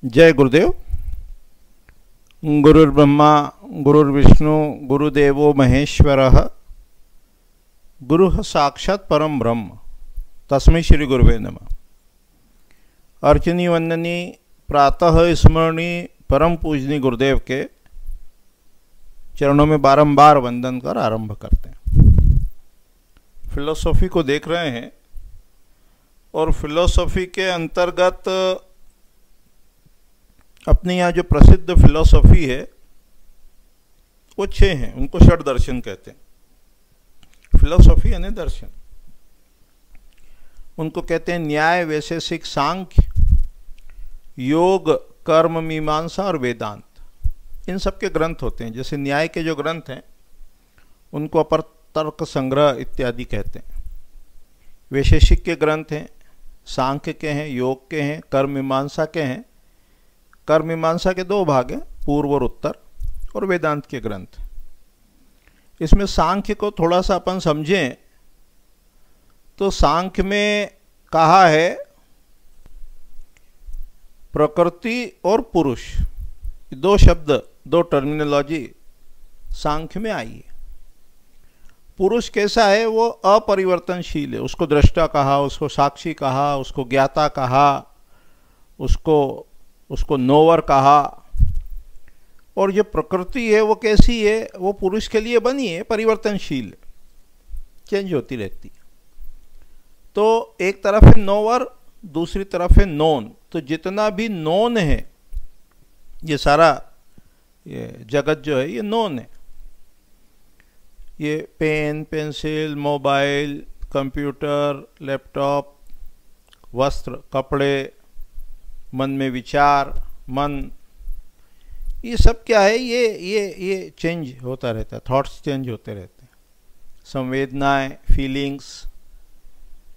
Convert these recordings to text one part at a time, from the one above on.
जय गुरुदेव। गुरुर्ब्रह्मा गुरुर्विष्णु गुरुदेवो महेश्वरः गुरुः साक्षात् परम ब्रह्म तस्मै श्री गुरुवे नमः। अर्चनी वंदनी प्रातः स्मरणी परम पूजनी गुरुदेव के चरणों में बारंबार वंदन कर आरंभ करते हैं। फिलोसॉफी को देख रहे हैं और फिलोसॉफी के अंतर्गत अपने यहाँ जो प्रसिद्ध फिलोसॉफी है वो 6 हैं, उनको षड दर्शन कहते हैं। फिलोसॉफी यानी दर्शन, उनको कहते हैं न्याय, वैशेषिक, सांख्य, योग, कर्म, मीमांसा और वेदांत। इन सब के ग्रंथ होते हैं। जैसे न्याय के जो ग्रंथ हैं उनको अपर तर्क संग्रह इत्यादि कहते हैं। वैशेषिक के ग्रंथ हैं, सांख्य के हैं, योग के हैं, कर्म मीमांसा के हैं। कर्म मीमांसा के 2 भाग हैं, पूर्व और उत्तर, और वेदांत के ग्रंथ। इसमें सांख्य को थोड़ा सा अपन समझें तो सांख्य में कहा है प्रकृति और पुरुष, 2 शब्द, 2 टर्मिनोलॉजी सांख्य में आई है। पुरुष कैसा है? वो अपरिवर्तनशील है। उसको दृष्टा कहा, उसको साक्षी कहा, उसको ज्ञाता कहा, उसको नोवर कहा। और जो प्रकृति है वो कैसी है? वो पुरुष के लिए बनी है, परिवर्तनशील, चेंज होती रहती है। तो एक तरफ है नोवर, दूसरी तरफ है नोन। तो जितना भी नोन है, ये सारा ये जगत जो है ये नोन है। ये pen, pencil, mobile, computer, laptop, वस्त्र, कपड़े, मन में विचार, मन, ये सब क्या है? ये चेंज होता रहता है, थॉट्स चेंज होते रहते हैं, संवेदनाएं, फीलिंग्स।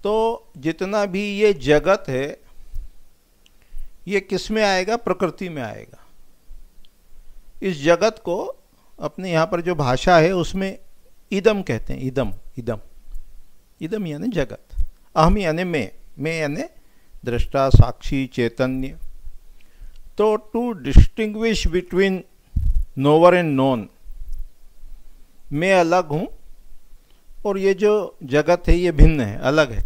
तो जितना भी ये जगत है ये किस में आएगा? प्रकृति में आएगा। इस जगत को अपने यहाँ पर जो भाषा है उसमें इदम कहते हैं। इदम यानी जगत, अहम यानी मैं यानी दृष्टा, साक्षी, चैतन्य। तो to distinguish between knower and known, मैं अलग हूँ और ये जो जगत है ये भिन्न है, अलग है।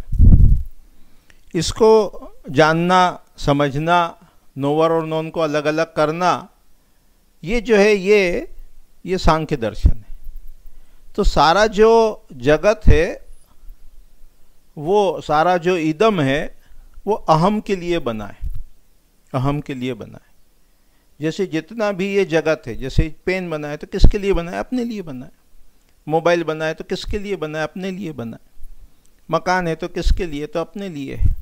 इसको जानना, समझना, नोवर और नोन को अलग अलग करना, ये जो है ये सांख्य दर्शन है। तो सारा जो जगत है, वो सारा जो इदम है वो अहम के लिए बना है, अहम के लिए बना है। जैसे जितना भी ये जगत है, जैसे पेन बना है तो किसके लिए बना है? अपने लिए बना है। मोबाइल बना है तो किसके लिए बना है? अपने लिए बना है। मकान है तो किसके लिए? तो अपने लिए है।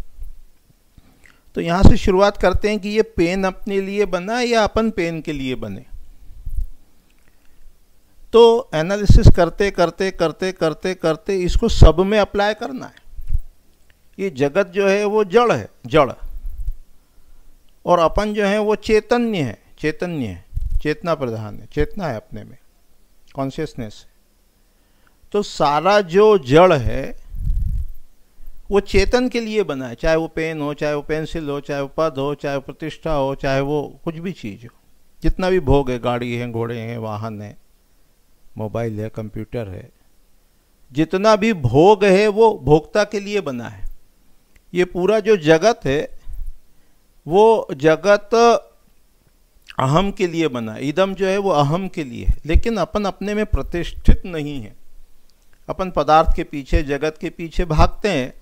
तो यहाँ से शुरुआत करते हैं कि ये पेन अपने लिए बना या अपन पेन के लिए बने। तो एनालिसिस करते करते करते करते करते इसको सब में अप्लाई करना है। ये जगत जो है वो जड़ है, जड़, और अपन जो है वो चैतन्य है, चेतना प्रधान है, चेतना है अपने में, कॉन्शियसनेस है। तो सारा जो जड़ है वो चेतन के लिए बना है, चाहे वो पेन हो, चाहे वो पेंसिल हो, चाहे वो पद हो, चाहे वो प्रतिष्ठा हो, चाहे वो कुछ भी चीज़ हो। जितना भी भोग है, गाड़ी है, घोड़े हैं, वाहन है, मोबाइल है, कंप्यूटर है, जितना भी भोग है वो भोक्ता के लिए बना है। ये पूरा जो जगत है वो जगत अहम के लिए बना है। इदम जो है वो अहम के लिए है, लेकिन अपन अपने में प्रतिष्ठित नहीं है। अपन पदार्थ के पीछे, जगत के पीछे भागते हैं,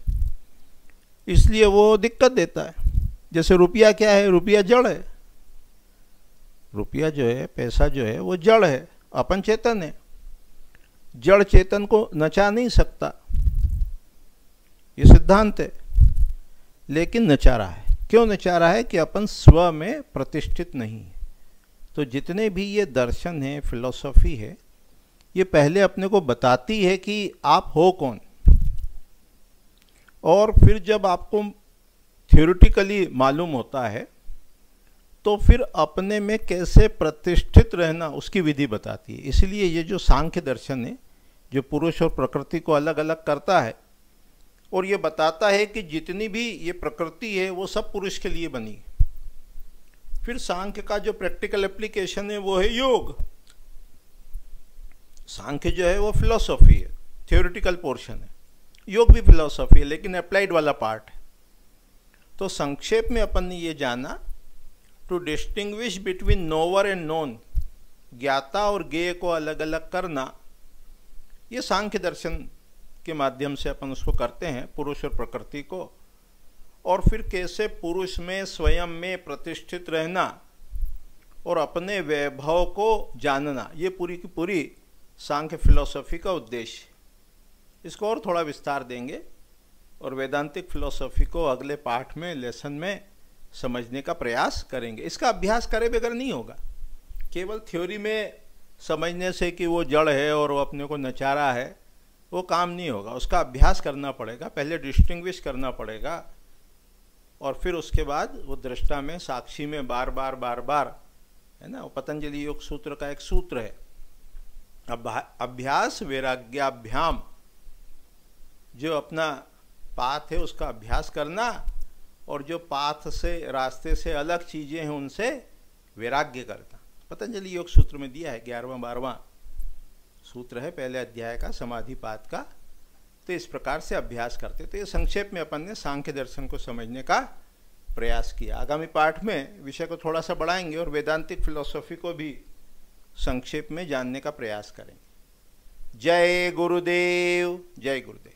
इसलिए वो दिक्कत देता है। जैसे रुपया क्या है? रुपया जड़ है। रुपया जो है, पैसा जो है वो जड़ है, अपन चेतन है। जड़ चेतन को नचा नहीं सकता, ये सिद्धांत है। लेकिन नचा रहा है। क्यों नचा रहा है? कि अपन स्व में प्रतिष्ठित नहीं है। तो जितने भी ये दर्शन है, फिलॉसफी है, ये पहले अपने को बताती है कि आप हो कौन। और फिर जब आपको थ्योरेटिकली मालूम होता है तो फिर अपने में कैसे प्रतिष्ठित रहना उसकी विधि बताती है। इसलिए ये जो सांख्य दर्शन है, जो पुरुष और प्रकृति को अलग अलग करता है, और ये बताता है कि जितनी भी ये प्रकृति है वो सब पुरुष के लिए बनी है। फिर सांख्य का जो प्रैक्टिकल एप्लीकेशन है वो है योग। सांख्य जो है वो फिलॉसफी है, थ्योरेटिकल पोर्शन है, योग भी फिलॉसफी है लेकिन अप्लाइड वाला पार्ट है। तो संक्षेप में अपन ने ये जाना to distinguish between knower and known, ज्ञाता और ज्ञेय को अलग अलग करना, ये सांख्य दर्शन के माध्यम से अपन उसको करते हैं, पुरुष और प्रकृति को। और फिर कैसे पुरुष में स्वयं में प्रतिष्ठित रहना और अपने वैभव को जानना, ये पूरी की पूरी सांख्य फिलॉसफी का उद्देश्य। इसको और थोड़ा विस्तार देंगे और वेदांतिक फिलॉसफी को अगले पाठ में, लेसन में समझने का प्रयास करेंगे। इसका अभ्यास करे बगैर नहीं होगा। केवल थ्योरी में समझने से कि वो जड़ है और वो अपने को नचा रहा है, वो काम नहीं होगा। उसका अभ्यास करना पड़ेगा, पहले डिस्टिंग्विश करना पड़ेगा और फिर उसके बाद वो दृष्टा में, साक्षी में बार बार बार बार, है ना। वो पतंजलि योग सूत्र का एक सूत्र है, अभ्यास वैराग्याभ्याम, जो अपना पाथ है उसका अभ्यास करना और जो पाथ से, रास्ते से अलग चीज़ें हैं उनसे वैराग्य करना। पतंजलि योग सूत्र में दिया है, 11वां 12वां सूत्र है पहले अध्याय का, समाधि पाद का। तो इस प्रकार से अभ्यास करते। तो ये संक्षेप में अपन ने सांख्य दर्शन को समझने का प्रयास किया। आगामी पाठ में विषय को थोड़ा सा बढ़ाएंगे और वेदांतिक फिलॉसफी को भी संक्षेप में जानने का प्रयास करेंगे। जय गुरुदेव, जय गुरुदेव।